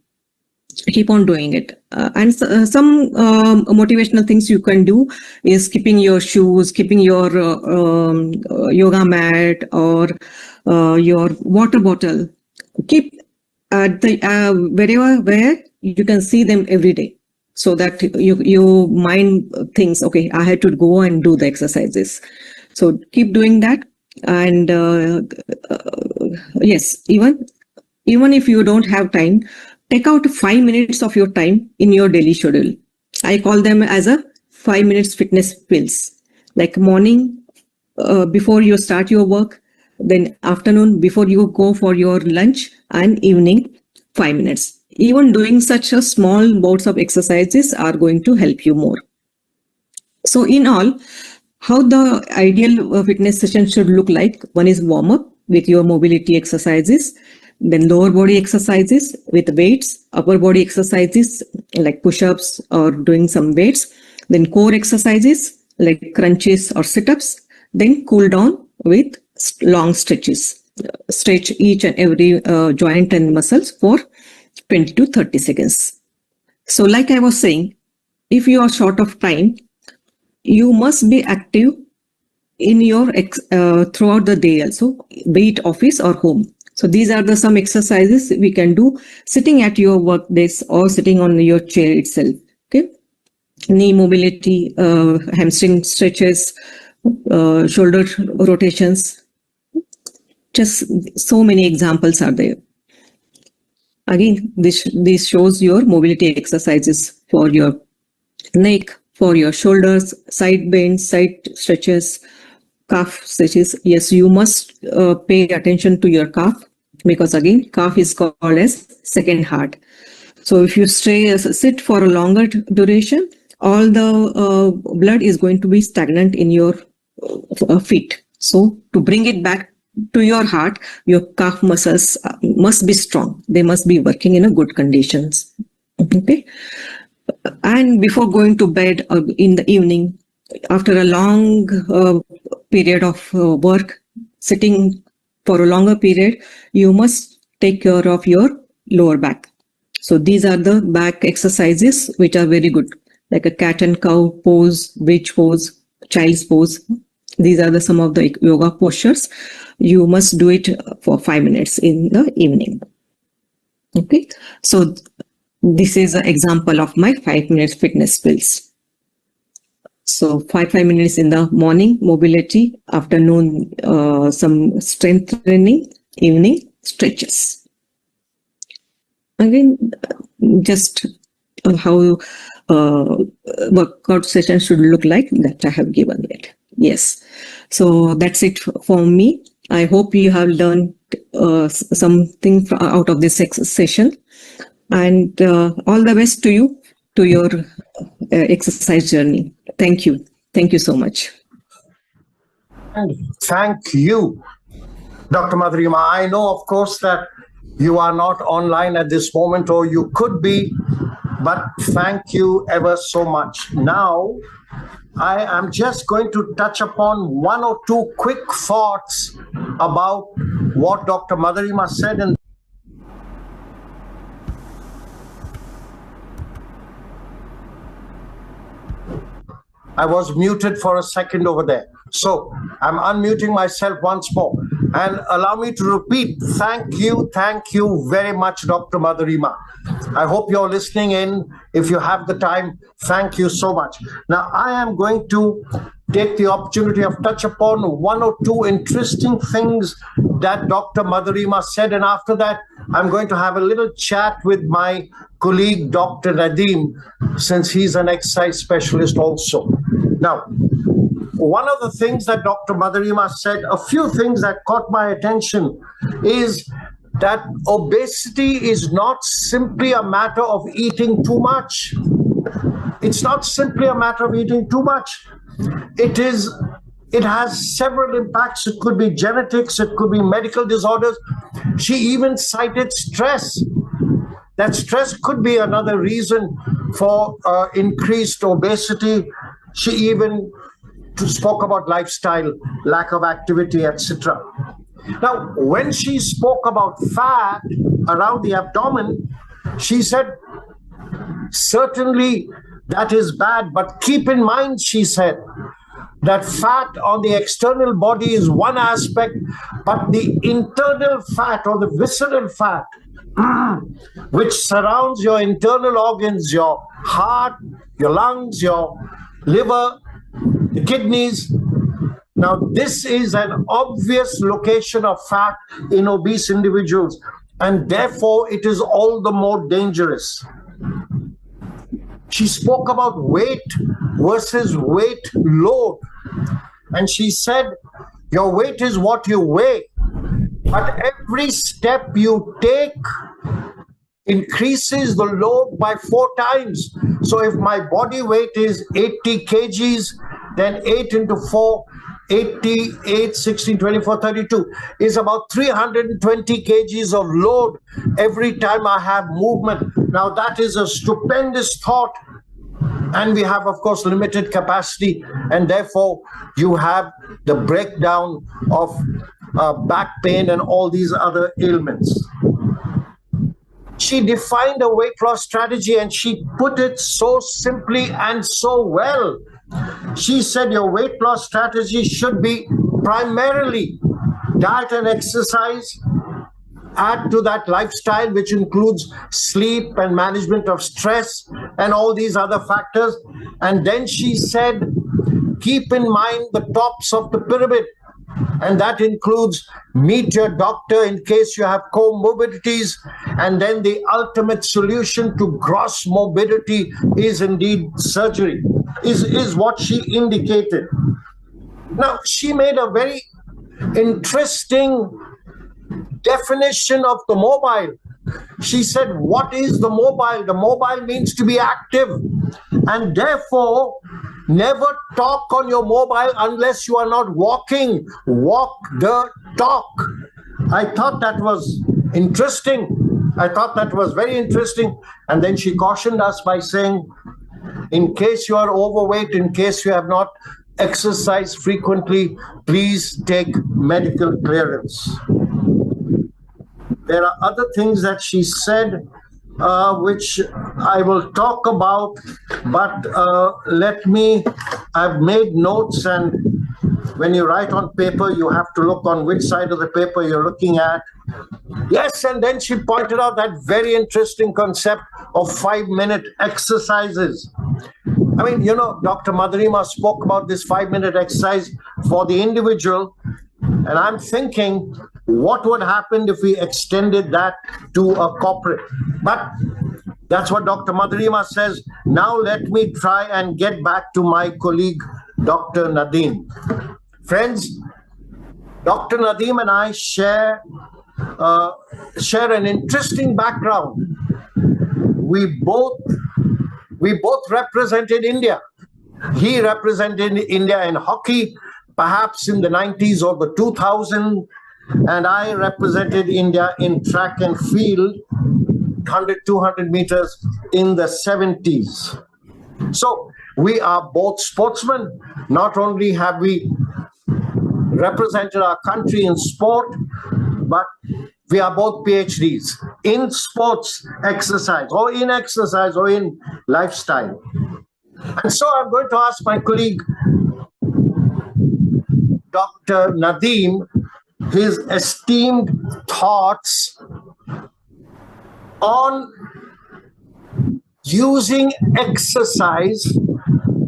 Keep on doing it. And some motivational things you can do is keeping your shoes, keeping your yoga mat, or your water bottle. Keep at the where you can see them every day, so that you mind things. Okay, I had to go and do the exercises. So keep doing that. And yes, even if you don't have time, take out 5 minutes of your time in your daily schedule. I call them as a 5 minutes fitness pills, like morning before you start your work, then afternoon before you go for your lunch, and evening 5 minutes. Even doing such a small bouts of exercises are going to help you more. So in all, how the ideal fitness session should look like: one is warm up with your mobility exercises, then lower body exercises with weights, upper body exercises like push-ups or doing some weights, then core exercises like crunches or sit-ups, then cool down with long stretches. Stretch each and every joint and muscles for 20 to 30 seconds. So like I was saying, if you are short of time, you must be active in your throughout the day also, be it office or home. So these are the some exercises we can do sitting at your work desk or sitting on your chair itself. Okay, knee mobility, hamstring stretches, shoulder rotations. Just so many examples are there. Again, this shows your mobility exercises for your neck, for your shoulders, side bends, side stretches, calf stretches. Yes, you must pay attention to your calf, because again, calf is called as second heart. So if you sit for a longer duration, all the blood is going to be stagnant in your feet. So to bring it back to your heart, your calf muscles must be strong. They must be working in a good conditions. Okay. And before going to bed in the evening, after a long period of work, sitting for a longer period, you must take care of your lower back. So these are the back exercises which are very good, like a cat and cow pose, bridge pose, child's pose. These are some of the yoga postures. You must do it for 5 minutes in the evening. Okay, so this is an example of my 5 minutes fitness pills. So 5 minutes in the morning, mobility; afternoon, some strength training; evening, stretches. Again, just how workout session should look like, that I have given it. Yes. So that's it for me. I hope you have learned something out of this session. And all the best to you, to your exercise journey. Thank you. Thank you so much. And thank you, Dr. Madhurima. I know, of course, that you are not online at this moment, or you could be, but thank you ever so much. Now, I am just going to touch upon one or two quick thoughts about what Dr. Madhurima said in I was muted for a second over there. So I'm unmuting myself once more. And allow me to repeat, thank you very much, Dr. Madhurima. I hope you're listening in. If you have the time, thank you so much. Now, I am going to take the opportunity of touch upon one or two interesting things that Dr. Madhurima said. And after that, I'm going to have a little chat with my colleague, Dr. Nadeem, since he's an exercise specialist also. Now, one of the things that Dr. Madhurima said, a few things that caught my attention, is that obesity is not simply a matter of eating too much. It's not simply a matter of eating too much. It has several impacts. It could be genetics, it could be medical disorders. She even cited stress. That stress could be another reason for increased obesity. She even spoke about lifestyle, lack of activity, etc. Now, when she spoke about fat around the abdomen, she said, certainly that is bad, but keep in mind, she said, that fat on the external body is one aspect, but the internal fat or the visceral fat, which surrounds your internal organs, your heart, your lungs, your liver, the kidneys. Now, this is an obvious location of fat in obese individuals, and therefore it is all the more dangerous. She spoke about weight versus weight load. And she said, your weight is what you weigh, but every step you take increases the load by 4 times. So if my body weight is 80 kgs, then 8 into 4, 88, 16, 24, 32 is about 320 kgs of load every time I have movement. Now that is a stupendous thought. And we have, of course, limited capacity, and therefore you have the breakdown of back pain and all these other ailments. She defined a weight loss strategy, and she put it so simply and so well. She said your weight loss strategy should be primarily diet and exercise. Add to that lifestyle, which includes sleep and management of stress and all these other factors. And then she said, keep in mind the tops of the pyramid. And that includes meet your doctor in case you have comorbidities. And then the ultimate solution to gross morbidity is indeed surgery, is what she indicated. Now, she made a very interesting definition of the mobile. She said, what is the mobile? The mobile means to be active, and therefore never talk on your mobile unless you are not walking. Walk the talk. I thought that was interesting. I thought that was very interesting. And then she cautioned us by saying, in case you are overweight, in case you have not exercised frequently, please take medical clearance. There are other things that she said, which I will talk about, but I've made notes, and when you write on paper, you have to look on which side of the paper you're looking at. Yes, and then she pointed out that very interesting concept of 5-minute exercises. I mean, Dr. Madhurima spoke about this 5-minute exercise for the individual, and I'm thinking, what would happen if we extended that to a corporate? But that's what Dr. Madhurima says. Now let me try and get back to my colleague, Dr. Nadeem. Friends, Dr. Nadeem and I share an interesting background. We both represented India. He represented India in hockey, perhaps in the 90s or the 2000s, and I represented India in track and field, 100, 200 meters in the 70s. So we are both sportsmen. Not only have we represented our country in sport, but we are both PhDs in sports exercise or in lifestyle. And so I'm going to ask my colleague, Dr. Nadeem, his esteemed thoughts on using exercise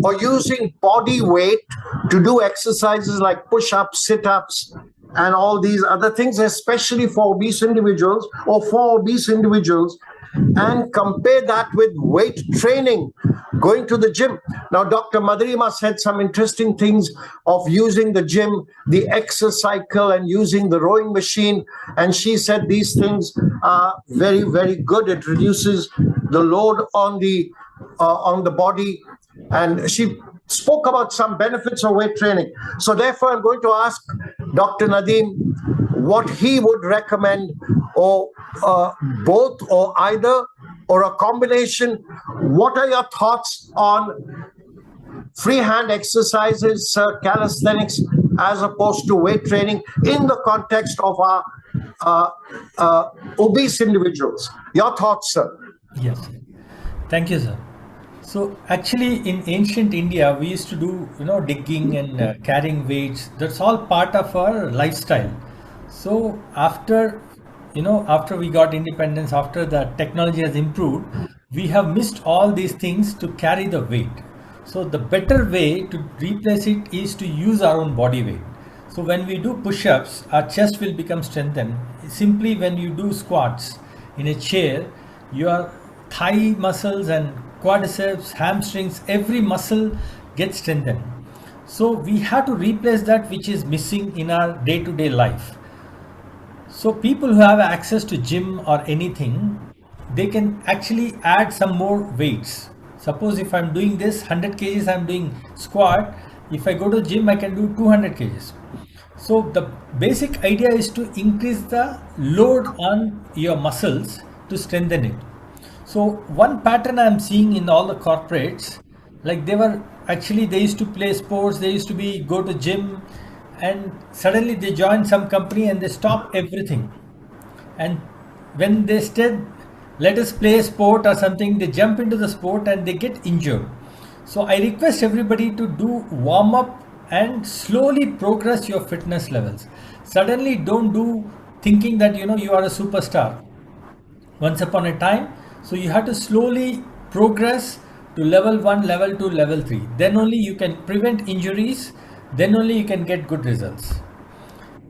or using body weight to do exercises like push-ups, sit-ups, and all these other things, especially for obese individuals, and compare that with weight training, going to the gym. Now, Dr. Madhurima said some interesting things of using the gym, the exercycle, and using the rowing machine. And she said these things are very, very good. It reduces the load on the body. And she spoke about some benefits of weight training. So therefore, I'm going to ask Dr. Nadeem what he would recommend, or both, or either, or a combination. What are your thoughts on freehand exercises, calisthenics, as opposed to weight training in the context of our obese individuals? Your thoughts, sir? Yes. Thank you, sir. So actually in ancient India, we used to do, digging and carrying weights. That's all part of our lifestyle. So after we got independence, after the technology has improved, we have missed all these things to carry the weight. So the better way to replace it is to use our own body weight. So when we do push-ups, our chest will become strengthened. Simply when you do squats in a chair, your thigh muscles and quadriceps, hamstrings, every muscle gets strengthened. So we have to replace that which is missing in our day-to-day life. So people who have access to gym or anything, they can actually add some more weights. Suppose if I'm doing this 100 kgs, I'm doing squat. If I go to gym, I can do 200 kgs. So the basic idea is to increase the load on your muscles to strengthen it. So one pattern I'm seeing in all the corporates, like they used to play sports, they used to go to gym, and suddenly they join some company and they stop everything. And when they said, let us play a sport or something, they jump into the sport and they get injured. So I request everybody to do warm up and slowly progress your fitness levels. Suddenly don't do thinking that you are a superstar once upon a time. So you have to slowly progress to level 1, level 2, level 3. Then only you can prevent injuries, then only you can get good results.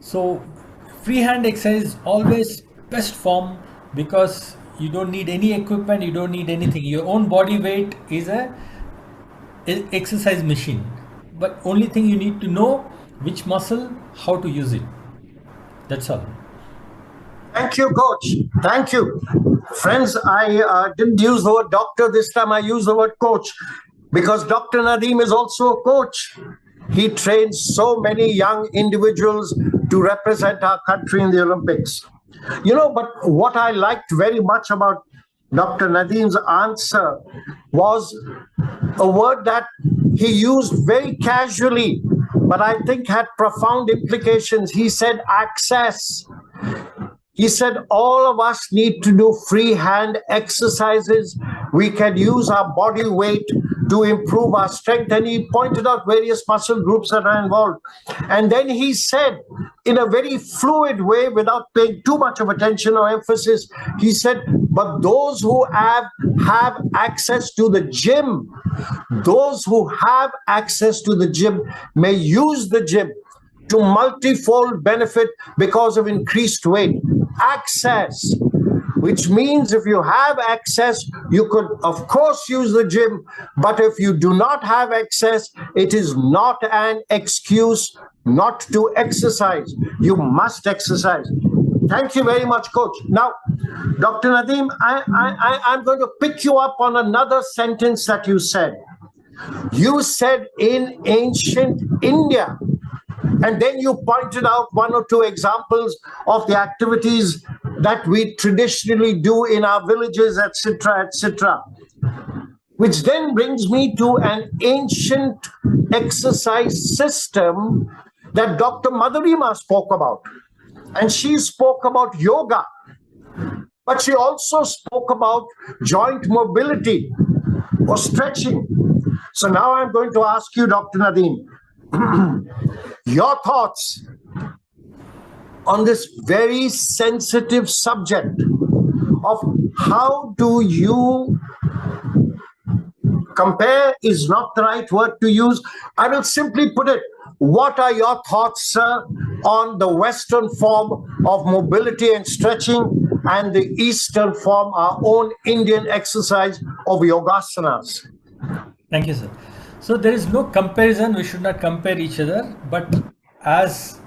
So freehand exercise is always best form, because you don't need any equipment, you don't need anything. Your own body weight is a exercise machine, but only thing you need to know which muscle, how to use it. That's all. Thank you, coach. Thank you. Friends, I didn't use the word doctor this time. I used the word coach, because Dr. Nadeem is also a coach. He trains so many young individuals to represent our country in the Olympics. But what I liked very much about Dr. Nadeem's answer was a word that he used very casually, but I think had profound implications. He said access. He said all of us need to do freehand exercises. We can use our body weight to improve our strength. And he pointed out various muscle groups that are involved. And then he said, in a very fluid way, without paying too much of attention or emphasis, he said, but those who have access to the gym, may use the gym to multifold benefit because of increased weight. Access, which means if you have access, you could, of course, use the gym. But if you do not have access, it is not an excuse not to exercise. You must exercise. Thank you very much, Coach. Now, Dr. Nadeem, I'm going to pick you up on another sentence that you said. You said in ancient India, and then you pointed out one or two examples of the activities that we traditionally do in our villages, etc., etc. Which then brings me to an ancient exercise system that Dr. Madhurima spoke about. And she spoke about yoga, but she also spoke about joint mobility or stretching. So now I'm going to ask you, Dr. Nadeem, your thoughts on this very sensitive subject of how do you compare is not the right word to use. I will simply put it, what are your thoughts, sir, on the Western form of mobility and stretching and the Eastern form, our own Indian exercise of yogasanas? Thank you, sir. So there is no comparison. We should not compare each other. But as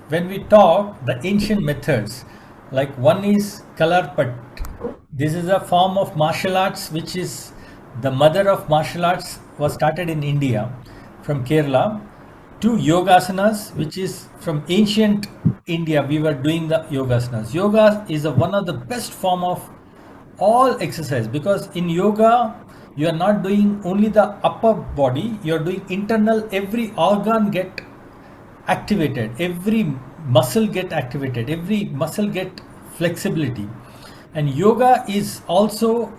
when we talk, the ancient methods, like one is Kalarpat. This is a form of martial arts, which is the mother of martial arts, was started in India from Kerala. To yogasanas, which is from ancient India, we were doing the yogasanas. Yoga is one of the best form of all exercise, because in yoga, you are not doing only the upper body, you are doing internal, every organ get activated, every muscle get activated, every muscle get flexibility. And yoga is also,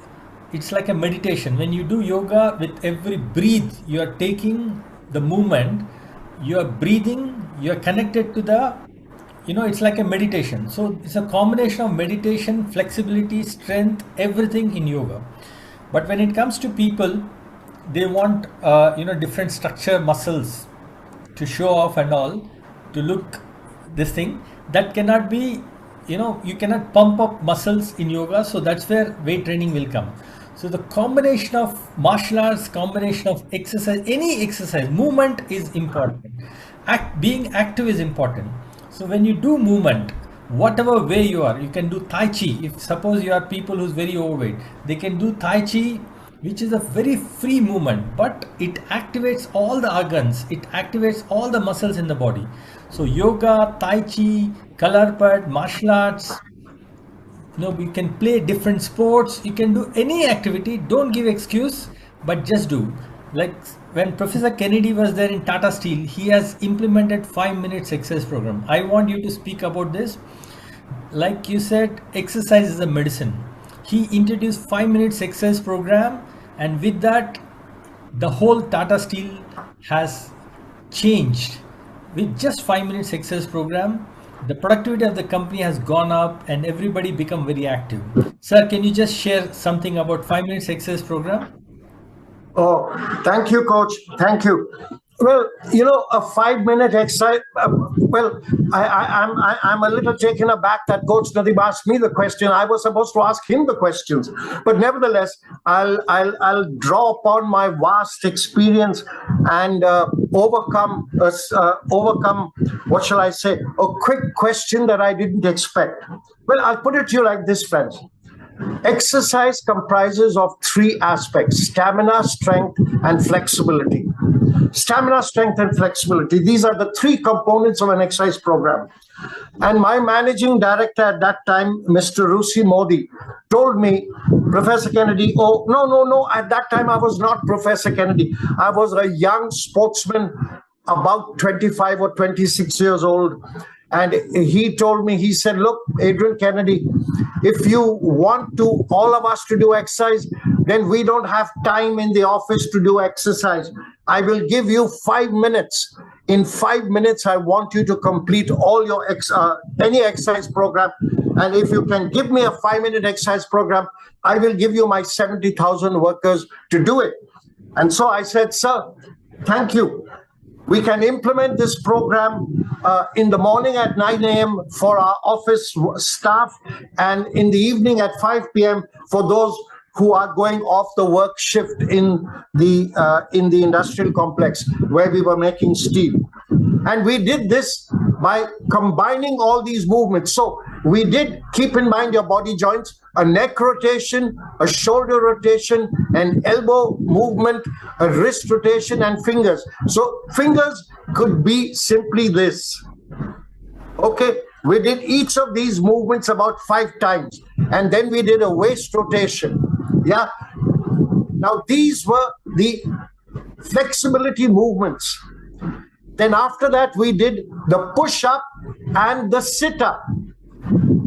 it's like a meditation. When you do yoga, with every breath, you are taking the movement, you are breathing, you are connected to the, it's like a meditation. So it's a combination of meditation, flexibility, strength, everything in yoga. But when it comes to people, they want, different structure muscles to show off and all, to look this thing. That cannot be, you cannot pump up muscles in yoga. So that's where weight training will come. So the combination of martial arts, combination of exercise, any exercise, movement is important. Being active is important. So when you do movement, whatever way you are, you can do Tai Chi. If suppose you are people who's very overweight, they can do Tai Chi, which is a very free movement, but it activates all the organs, it activates all the muscles in the body. So yoga, Tai Chi, color pad, martial arts, we can play different sports, you can do any activity. Don't give excuse, but just do. Like when Professor Kennedy was there in Tata Steel, he has implemented 5 minutes exercise program. I want you to speak about this. Like you said, exercise is a medicine. He introduced 5 minutes exercise program, and with that the whole Tata Steel has changed. With just 5 minutes exercise program, the productivity of the company has gone up and everybody become very active. Sir, can you just share something about 5 minutes exercise program? Oh, thank you, coach. Thank you. Well, a 5-minute exercise. I'm a little taken aback that Coach Nadeem asked me the question. I was supposed to ask him the questions, but nevertheless, I'll draw upon my vast experience and overcome. What shall I say? A quick question that I didn't expect. Well, I'll put it to you like this, friends. Exercise comprises of 3 aspects: stamina, strength, and flexibility. Stamina, strength, and flexibility. These are the 3 components of an exercise program. And my managing director at that time, Mr. Rusi Modi, told me, Professor Kennedy, oh, no, at that time I was not Professor Kennedy. I was a young sportsman, about 25 or 26 years old. And he told me, he said, look, Adrian Kennedy, if you want all of us to do exercise, then we don't have time in the office to do exercise. I will give you 5 minutes. In 5 minutes, I want you to complete all your any exercise program. And if you can give me a 5-minute exercise program, I will give you my 70,000 workers to do it. And so I said, sir, thank you. We can implement this program in the morning at 9 a.m. for our office staff, and in the evening at 5 p.m. for those who are going off the work shift in the industrial complex where we were making steel. And we did this by combining all these movements. So we did, keep in mind your body joints, a neck rotation, a shoulder rotation, an elbow movement, a wrist rotation, and fingers. So fingers could be simply this. Okay, we did each of these movements about 5 times. And then we did a waist rotation. Yeah. Now these were the flexibility movements. Then after that, we did the push-up and the sit-up.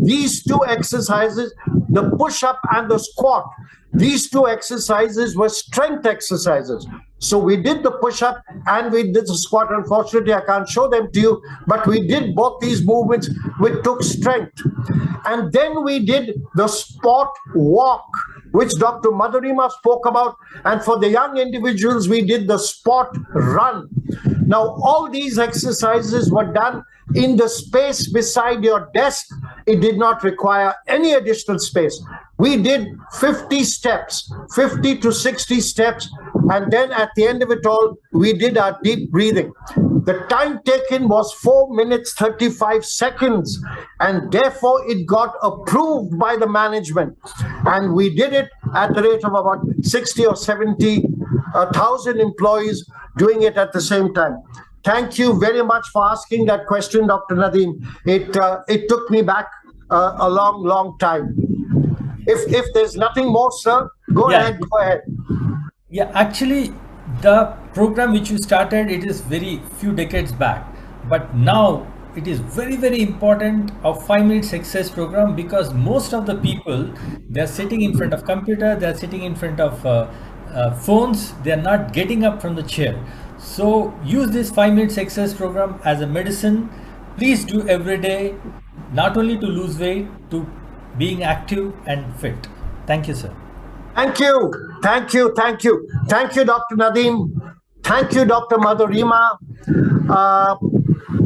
These 2 exercises, the push-up and the squat, these 2 exercises were strength exercises. So we did the push-up and we did the squat. Unfortunately, I can't show them to you, but we did both these movements, which took strength. And then we did the sport walk, which Dr. Madhurima spoke about. And for the young individuals, we did the sport run. Now, all these exercises were done in the space beside your desk. It did not require any additional space. We did 50 steps, 50 to 60 steps. And then at the end of it all, we did our deep breathing. The time taken was 4 minutes, 35 seconds. And therefore, it got approved by the management. And we did it at the rate of about 60 or 70,000 employees doing it at the same time. Thank you very much for asking that question, Dr. Nadeem. It took me back a long time. If there's nothing more, sir, go ahead. Yeah, actually, the program which you started, it is very few decades back. But now it is very important of 5 minutes exercise program, because most of the people, they're sitting in front of computer, they're sitting in front of phones, they're not getting up from the chair. So use this 5 minutes exercise program as a medicine. Please do every day, not only to lose weight, to being active and fit. Thank you, sir. Thank you, Dr. Nadeem. Thank you, Dr. Madhurima.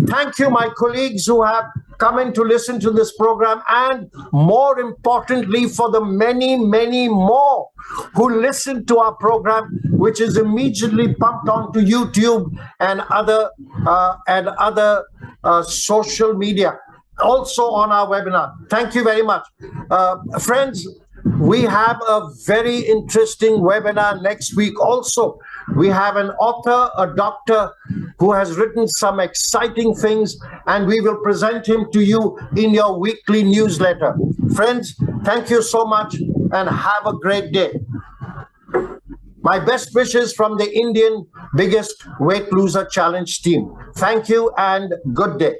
Thank you, my colleagues who have coming to listen to this program, and more importantly, for the many, many more who listen to our program, which is immediately pumped onto YouTube and other social media, also on our webinar. Thank you very much. Friends, we have a very interesting webinar next week also. We have an author, a doctor, who has written some exciting things, and we will present him to you in your weekly newsletter. Friends, thank you so much and have a great day. My best wishes from the Indian Biggest Weight Loser Challenge team. Thank you and good day.